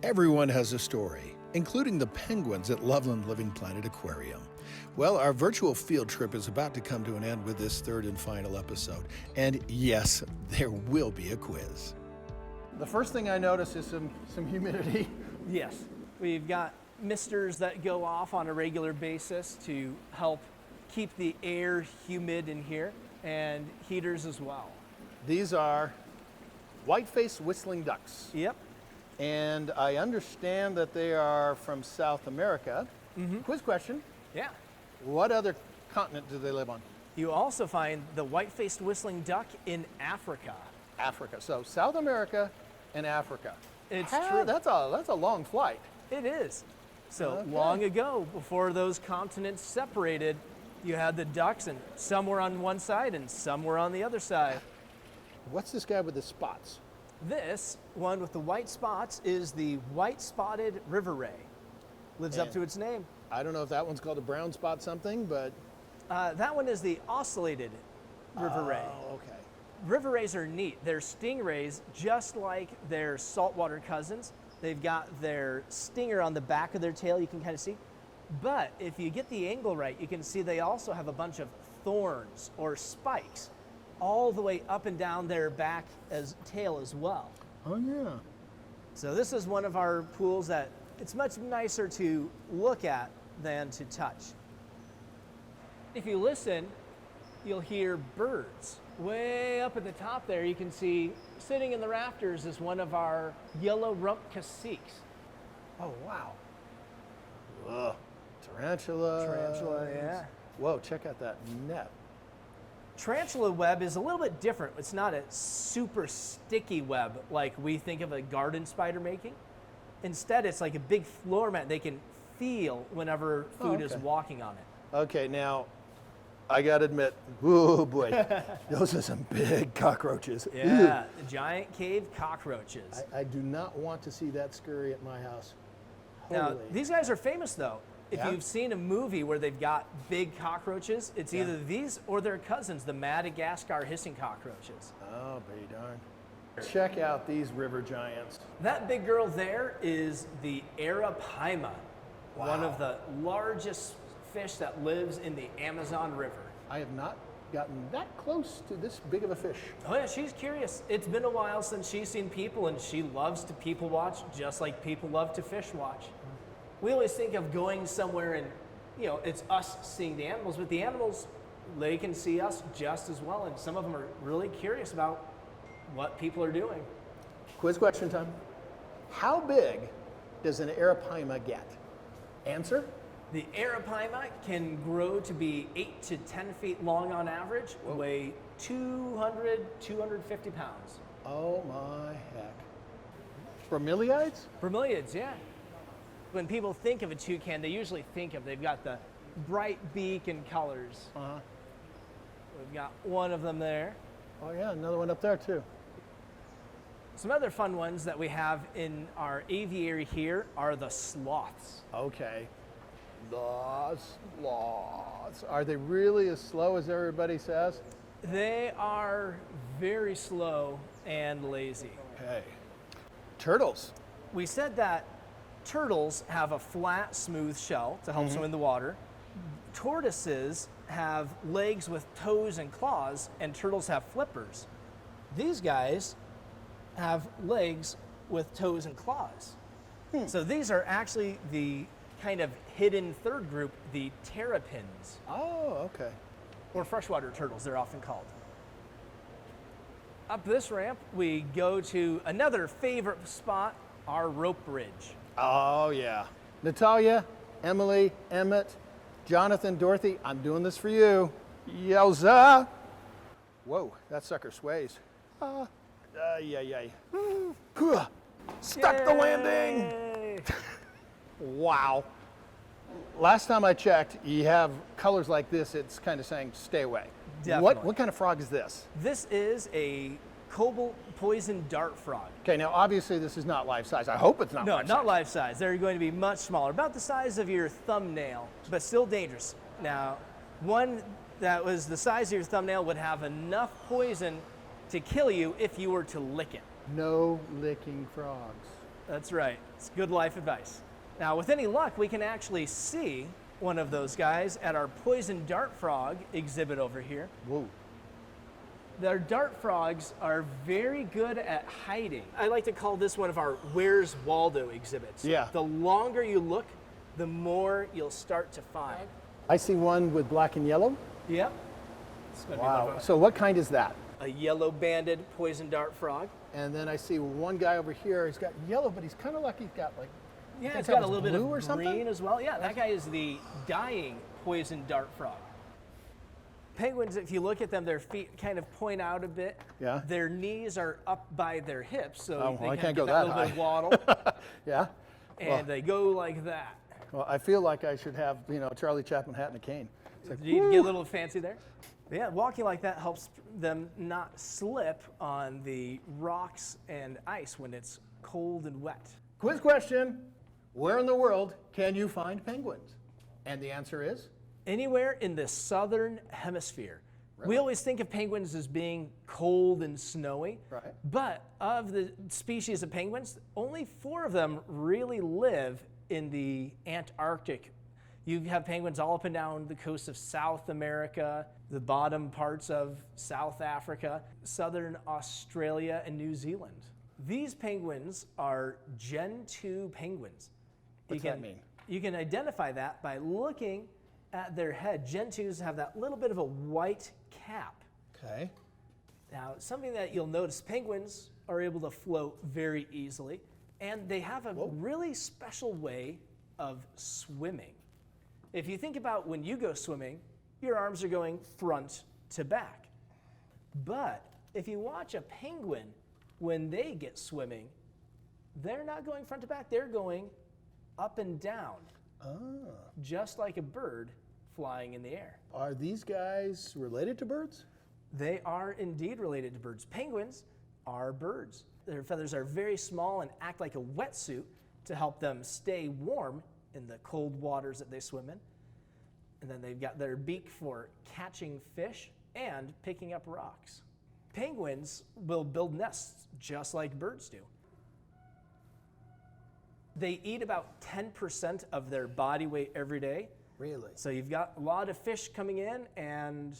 Everyone has a story, including the penguins at Loveland Living Planet Aquarium. Well, our virtual field trip is about to come to an end with this third and final episode. And yes, there will be a quiz. The first thing I notice is some humidity. Yes, we've got misters that go off on a regular basis to help keep the air humid in here, and heaters as well. These are white-faced whistling ducks. Yep. And I understand that they are from South America. Quiz question. Yeah. What other continent do they live on? You also find the white-faced whistling duck in Africa. Africa. So South America and Africa. It's true. That's a long flight. It is. So Okay. long ago, before those continents separated, you had the ducks, and some were on one side and some were on the other side. What's this guy with the spots? This one with the white spots is the white-spotted river ray. Lives up And- to its name. I don't know if that one's called a brown spot something, but... That one is the ocellated river ray. Oh, okay. River rays are neat. They're stingrays just like their saltwater cousins. They've got their stinger on the back of their tail, you can kind of see. But if you get the angle right, you can see they also have a bunch of thorns or spikes all the way up and down their back as tail as well. Oh, yeah. So this is one of our pools that it's much nicer to look at than to touch. If you listen, you'll hear birds. Way up at the top there, you can see sitting in the rafters is one of our yellow rump caciques. Oh, wow. Ugh. Tarantula. Tarantula, yeah. Whoa, check out that net. Tarantula web is a little bit different. It's not a super sticky web like we think of a garden spider making. Instead, it's like a big floor mat they can feel whenever food is okay. walking on it. Okay, now, I gotta admit, oh boy, those are some big cockroaches. Yeah, the giant cave cockroaches. I do not want to see that scurry at my house. Now, Holy. these guys are famous though. If Yeah? you've seen a movie where they've got big cockroaches, it's Yeah. either these or their cousins, the Madagascar hissing cockroaches. Oh, be darn. Check out these river giants. That big girl there is the arapaima, one Wow. of the largest fish that lives in the Amazon River. I have not gotten that close to this big of a fish. Oh yeah, she's curious. It's been a while since she's seen people, and she loves to people watch just like people love to fish watch. We always think of going somewhere and, it's us seeing the animals, but the animals, they can see us just as well, and some of them are really curious about what people are doing. Quiz question time. How big does an arapaima get? Answer? The arapaima can grow to be 8 to 10 feet long on average, weigh 200, 250 pounds. Oh my heck. Bromeliads? Bromeliads, yeah. When people think of a toucan, they usually think of, they've got the bright beak and colors. Uh-huh. We've got one of them there. Oh yeah, another one up there too. Some other fun ones that we have in our aviary here are the sloths. Okay. The sloths. Are they really as slow as everybody says? They are very slow and lazy. Okay. Turtles. We said that turtles have a flat, smooth shell to help swim in the water. Tortoises have legs with toes and claws, and turtles have flippers. These guys have legs with toes and claws. So these are actually the kind of hidden third group, the terrapins, Oh, okay. or freshwater turtles, they're often called. Up this ramp, we go to another favorite spot, our rope bridge. Oh yeah. Natalia, Emily, Emmett, Jonathan, Dorothy, I'm doing this for you. Yowza! Whoa, that sucker sways. Yeah. Stuck the landing! Yay! Wow. Last time I checked, you have colors like this, it's kind of saying stay away. Definitely. What kind of frog is this? This is a cobalt poison dart frog. Okay, now obviously this is not life size. I hope it's not No, life not size. life size. They're going to be much smaller, about the size of your thumbnail, but still dangerous. Now, one that was the size of your thumbnail would have enough poison to kill you if you were to lick it. No licking frogs. That's right. It's good life advice. Now, with any luck, we can actually see one of those guys at our poison dart frog exhibit over here. Whoa. Our dart frogs are very good at hiding. I like to call this one of our Where's Waldo exhibits. Yeah. The longer you look, the more you'll start to find. I see one with black and yellow. Yep. It's gonna be Wow. one of So what kind is that? a yellow banded poison dart frog. And then I see one guy over here. He's got yellow, but he's kind of like he's got like. Yeah, think it's that got a was little bit blue or of something? green as well. Yeah, that guy is the dying poison dart frog. Penguins, if you look at them, their feet kind of point out a bit. Yeah. Their knees are up by their hips, so Oh, they well, I kind can't of go get that that little bit of waddle, Yeah. and they go like that. Well, I feel like I should have, a Charlie Chaplin hat and a cane. It's like, You get a little fancy there. Yeah, walking like that helps them not slip on the rocks and ice when it's cold and wet. Quiz question: where in the world can you find penguins? And the answer is Anywhere in the southern hemisphere. Really? We always think of penguins as being cold and snowy, Right. but of the species of penguins, only 4 of them really live in the Antarctic. You have penguins all up and down the coast of South America, the bottom parts of South Africa, southern Australia, and New Zealand. These penguins are Gen 2 penguins. What's that mean? You can identify that by looking at their head. Gen 2s have that little bit of a white cap. okay. Now, something that you'll notice, penguins are able to float very easily, and they have a really special way of swimming. If you think about when you go swimming, your arms are going front to back. But if you watch a penguin, when they get swimming, they're not going front to back, they're going up and down, just like a bird flying in the air. Are these guys related to birds? They are indeed related to birds. Penguins are birds. Their feathers are very small and act like a wetsuit to help them stay warm in the cold waters that they swim in. And then they've got their beak for catching fish and picking up rocks. Penguins will build nests just like birds do. They eat about 10% of their body weight every day. Really? So you've got a lot of fish coming in and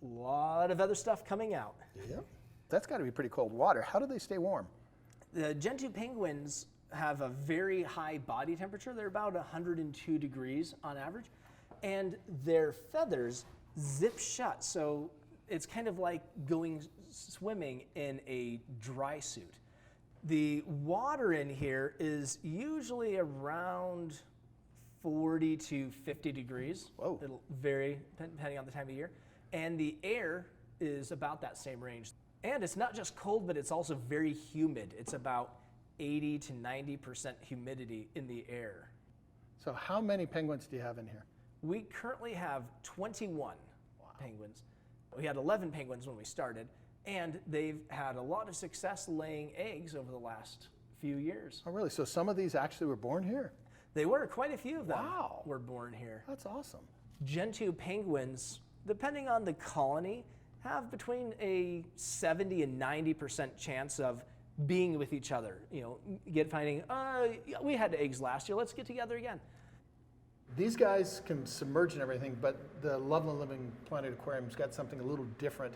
a lot of other stuff coming out. Yep. That's got to be pretty cold water. How do they stay warm? The Gen 2 penguins have a very high body temperature. They're about 102 degrees on average. And their feathers zip shut. So it's kind of like going swimming in a dry suit. The water in here is usually around 40 to 50 degrees. Whoa. It'll vary depending on the time of year. And the air is about that same range. And it's not just cold, but it's also very humid. It's about 80 to 90% humidity in the air. So how many penguins do you have in here? We currently have 21 penguins. We had 11 penguins when we started, and they've had a lot of success laying eggs over the last few years. Oh, really? So some of these actually were born here? They were, quite a few of them Wow. were born here. That's awesome. Gen 2 penguins, depending on the colony, have between a 70 and 90% chance of being with each other. Finding, we had eggs last year, let's get together again. These guys can submerge and everything, but the Loveland Living Planet Aquarium's got something a little different.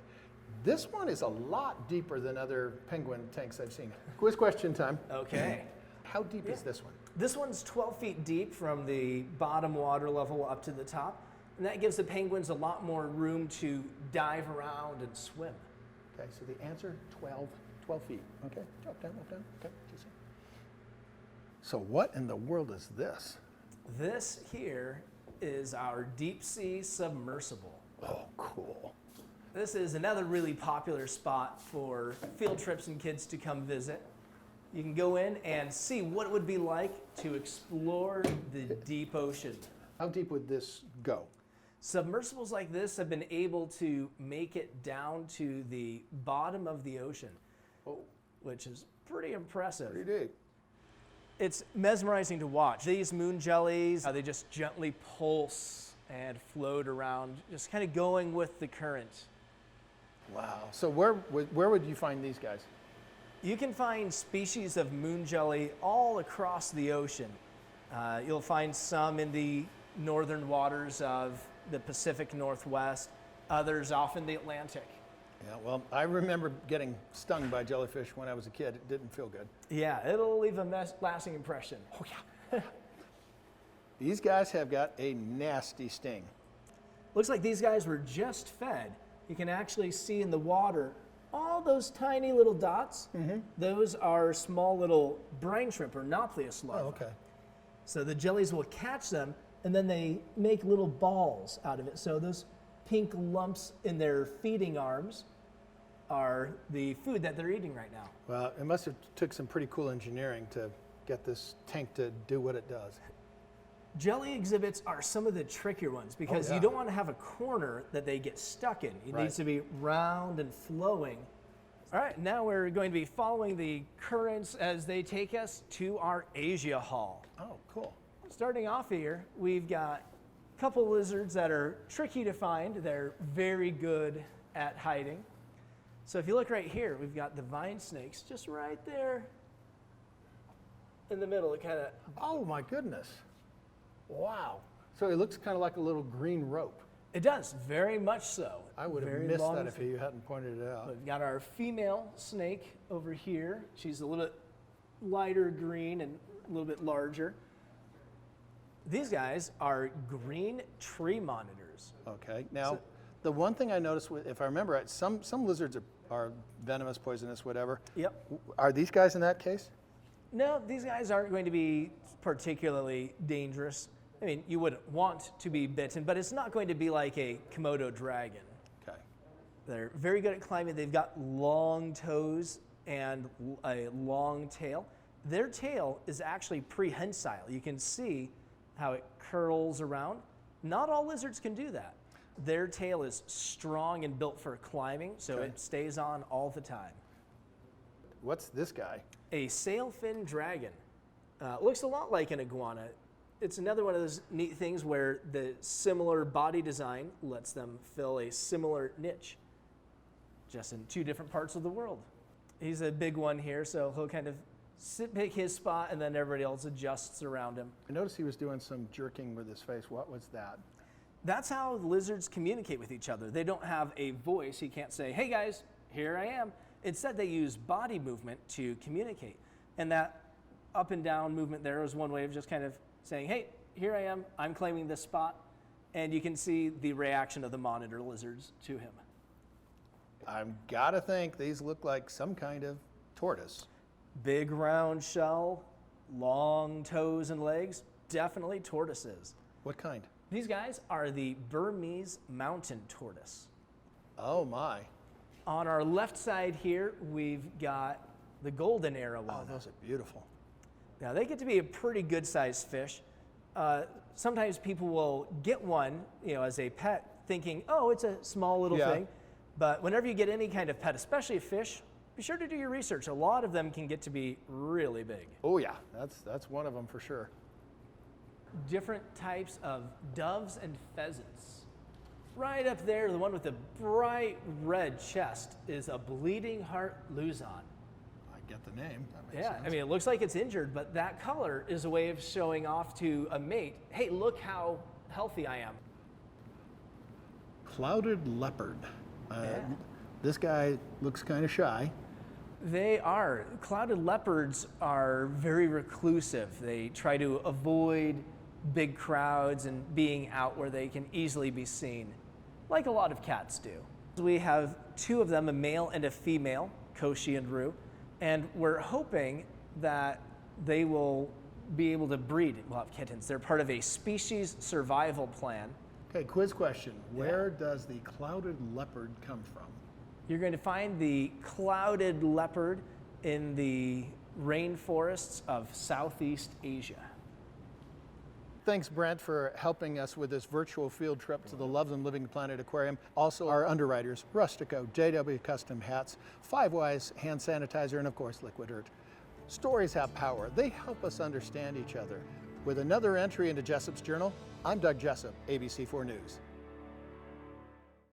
This one is a lot deeper than other penguin tanks I've seen. Quiz question time. Okay. How deep is this one? This one's 12 feet deep from the bottom water level up to the top, and that gives the penguins a lot more room to dive around and swim. Okay, so the answer, 12 feet. Okay, drop down. Okay, just so what in the world is this? This here is our deep sea submersible. Oh, cool. This is another really popular spot for field trips and kids to come visit. You can go in and see what it would be like to explore the deep ocean. How deep would this go? Submersibles like this have been able to make it down to the bottom of the ocean, which is pretty impressive. Pretty deep. It's mesmerizing to watch. These moon jellies, they just gently pulse and float around, just kind of going with the current. Wow. So where would you find these guys? You can find species of moon jelly all across the ocean. You'll find some in the northern waters of the Pacific Northwest, others off in the Atlantic. Yeah, well, I remember getting stung by jellyfish when I was a kid. It didn't feel good. Yeah, it'll leave a lasting impression. Oh, yeah. These guys have got a nasty sting. Looks like these guys were just fed. You can actually see in the water all those tiny little dots. Those are small little brine shrimp or Nauplius larvae. Oh, okay. So the jellies will catch them, and then they make little balls out of it. So those pink lumps in their feeding arms are the food that they're eating right now. Well, it must have took some pretty cool engineering to get this tank to do what it does. Jelly exhibits are some of the trickier ones because you don't want to have a corner that they get stuck in. It needs to be round and flowing. All right, now we're going to be following the currents as they take us to our Asia haul. Oh, cool. Starting off here, we've got a couple lizards that are tricky to find. They're very good at hiding. So if you look right here, we've got the vine snakes just right there in the middle. It kind of... Oh, my goodness. Wow. So it looks kind of like a little green rope. It does, very much so. I would have missed that if you hadn't pointed it out. We've got our female snake over here. She's a little bit lighter green and a little bit larger. These guys are green tree monitors. Okay. Now, the one thing I noticed, if I remember right, some lizards are venomous, poisonous, whatever. Yep. Are these guys in that case? No, these guys aren't going to be particularly dangerous. I mean, you wouldn't want to be bitten, but it's not going to be like a Komodo dragon. Okay. They're very good at climbing. They've got long toes and a long tail. Their tail is actually prehensile. You can see how it curls around. Not all lizards can do that. Their tail is strong and built for climbing, so it stays on all the time. What's this guy? A sailfin dragon. Looks a lot like an iguana. It's another one of those neat things where the similar body design lets them fill a similar niche, just in two different parts of the world. He's a big one here, so he'll kind of pick his spot, and then everybody else adjusts around him. I noticed he was doing some jerking with his face. What was that? That's how lizards communicate with each other. They don't have a voice. He can't say, "Hey guys, here I am." Instead, they use body movement to communicate. And that up and down movement there is one way of just kind of saying, "Hey, here I am. I'm claiming this spot." And you can see the reaction of the monitor lizards to him. I've got to think these look like some kind of tortoise. Big round shell, long toes and legs, definitely tortoises. What kind? These guys are the Burmese mountain tortoise. Oh my. On our left side here, we've got the golden arowana. Oh, those are beautiful. Now they get to be a pretty good sized fish. Sometimes people will get one, as a pet, thinking, "Oh, it's a small little thing." But whenever you get any kind of pet, especially a fish, be sure to do your research. A lot of them can get to be really big. Oh yeah, that's one of them for sure. Different types of doves and pheasants. Right up there, the one with the bright red chest is a bleeding heart Luzon. I get the name. That makes Yeah, sense. I mean, it looks like it's injured, but that color is a way of showing off to a mate, "Hey, look how healthy I am." Clouded leopard. This guy looks kind of shy. They are. Clouded leopards are very reclusive. They try to avoid big crowds and being out where they can easily be seen, like a lot of cats do. We have two of them, a male and a female, Koshi and Rue, and we're hoping that they will be able to breed. We'll have kittens. They're part of a species survival plan. Okay, quiz question. Where does the clouded leopard come from? You're going to find the clouded leopard in the rainforests of Southeast Asia. Thanks, Brent, for helping us with this virtual field trip to the Loveland Living Planet Aquarium. Also, our underwriters, Rustico, JW Custom Hats, Five Wise Hand Sanitizer, and of course, Liquid Earth. Stories have power. They help us understand each other. With another entry into Jessup's Journal, I'm Doug Jessup, ABC4 News.